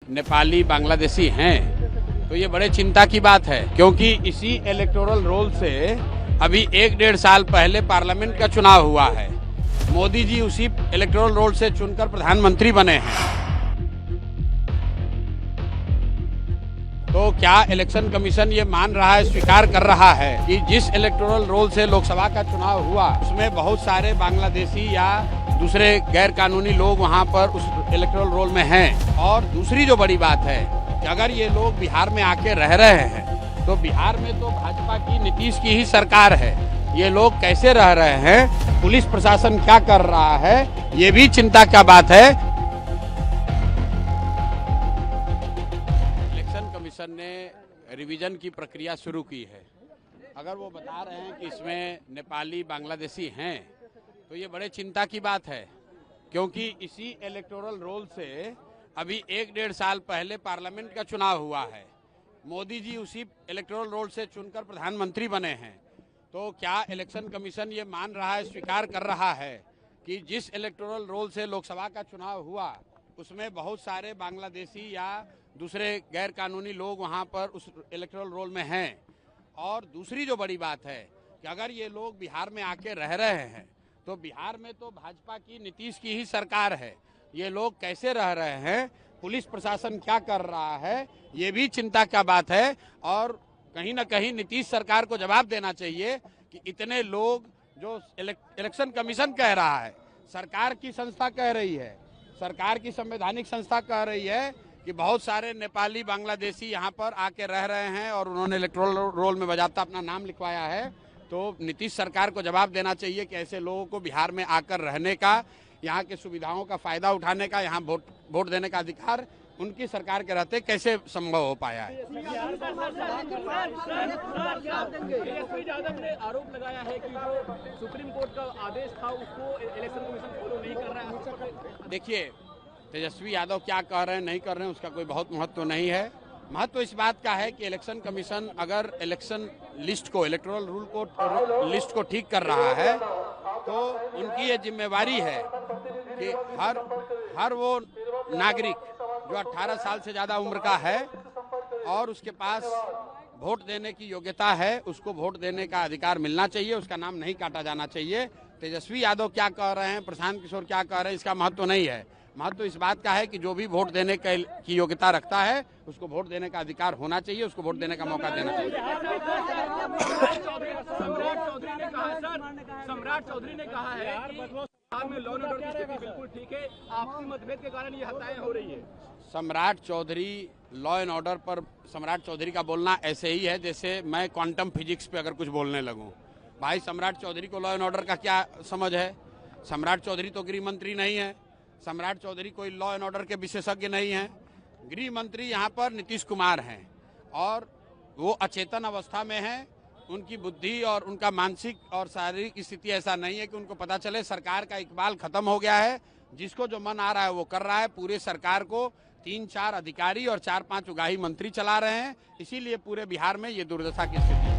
नेपाली बांग्लादेशी हैं तो ये बड़े चिंता की बात है, क्योंकि इसी इलेक्टोरल रोल से अभी 1-1.5 साल पहले पार्लियामेंट का चुनाव हुआ है। मोदी जी उसी इलेक्टोरल रोल से चुनकर प्रधानमंत्री बने हैं। तो क्या इलेक्शन कमीशन ये मान रहा है, स्वीकार कर रहा है कि जिस इलेक्टोरल रोल से लोकसभा का चुनाव हुआ उसमें बहुत सारे बांग्लादेशी या दूसरे गैर कानूनी लोग वहां पर उस इलेक्टोरल रोल में हैं। और दूसरी जो बड़ी बात है कि अगर ये लोग बिहार में आके रह रहे हैं तो बिहार में तो भाजपा की, नीतीश की ही सरकार है। ये लोग कैसे रह रहे हैं, पुलिस प्रशासन क्या कर रहा है, ये भी चिंता का बात है। इलेक्शन कमीशन ने रिवीजन की प्रक्रिया शुरू की है। अगर वो बता रहे हैं कि इसमें नेपाली बांग्लादेशी हैं तो ये बड़े चिंता की बात है, क्योंकि इसी इलेक्टोरल रोल से अभी 1-1.5 साल पहले पार्लियामेंट का चुनाव हुआ है। मोदी जी उसी इलेक्टोरल रोल से चुनकर प्रधानमंत्री बने हैं। तो क्या इलेक्शन कमीशन ये मान रहा है, स्वीकार कर रहा है कि जिस इलेक्टोरल रोल से लोकसभा का चुनाव हुआ उसमें बहुत सारे बांग्लादेशी या दूसरे गैर कानूनी लोग वहां पर उस इलेक्टोरल रोल में हैं। और दूसरी जो बड़ी बात है कि अगर ये लोग बिहार में आके रह रहे हैं तो बिहार में तो भाजपा की, नीतीश की ही सरकार है। ये लोग कैसे रह रहे हैं, पुलिस प्रशासन क्या कर रहा है, ये भी चिंता का बात है। और कहीं ना कहीं नीतीश सरकार को जवाब देना चाहिए कि इतने लोग, जो इलेक्शन कमीशन कह रहा है, सरकार की संस्था कह रही है, सरकार की संवैधानिक संस्था कह रही है कि बहुत सारे नेपाली बांग्लादेशी यहाँ पर आके रह रहे हैं और उन्होंने इलेक्टोरल रोल में बजाता अपना नाम लिखवाया है। तो नीतीश सरकार को जवाब देना चाहिए कि ऐसे लोगों को बिहार में आकर रहने का, यहाँ के सुविधाओं का फायदा उठाने का, यहाँ वोट देने का अधिकार उनकी सरकार के रहते कैसे संभव हो पाया है। ने आरोप लगाया है कि जो सुप्रीम कोर्ट का आदेश था उसको इलेक्शन कमीशन फॉलो नहीं कर रहा है। देखिए, तेजस्वी यादव क्या कह रहे हैं, नहीं कर रहे हैं, उसका कोई बहुत महत्व नहीं है। महत्व इस बात का है कि इलेक्शन कमीशन अगर इलेक्शन लिस्ट को, इलेक्टोरल रूल को, लिस्ट को ठीक कर रहा है तो उनकी ये जिम्मेवारी है कि हर वो नागरिक जो 18 साल से ज़्यादा उम्र का है और उसके पास वोट देने की योग्यता है, उसको वोट देने का अधिकार मिलना चाहिए, उसका नाम नहीं काटा जाना चाहिए। तेजस्वी यादव क्या कह रहे हैं, प्रशांत किशोर क्या कह रहे हैं, इसका महत्व नहीं है। महत्व इस बात का है कि जो भी वोट देने की योग्यता रखता है उसको वोट देने का अधिकार होना चाहिए, उसको वोट देने का मौका देना चाहिए। सम्राट चौधरी ने कहा है कि बिहार में लॉ एंड ऑर्डर की स्थिति बिल्कुल ठीक है, आपसी मतभेद के कारण ये हत्याएं हो रही है। सम्राट चौधरी, लॉ एंड ऑर्डर पर सम्राट चौधरी का बोलना ऐसे ही है जैसे मैं क्वांटम फिजिक्स पे अगर कुछ बोलने लगूं। भाई, सम्राट चौधरी को लॉ एंड ऑर्डर का क्या समझ है? सम्राट चौधरी तो गृह मंत्री नहीं है, सम्राट चौधरी कोई लॉ एंड ऑर्डर के विशेषज्ञ नहीं हैं। गृह मंत्री यहाँ पर नीतीश कुमार हैं और वो अचेतन अवस्था में हैं। उनकी बुद्धि और उनका मानसिक और शारीरिक स्थिति ऐसा नहीं है कि उनको पता चले सरकार का इकबाल खत्म हो गया है। जिसको जो मन आ रहा है वो कर रहा है। पूरे सरकार को 3-4 अधिकारी और 4-5 उगाही मंत्री चला रहे हैं, इसीलिए पूरे बिहार में ये दुर्दशा की स्थिति है।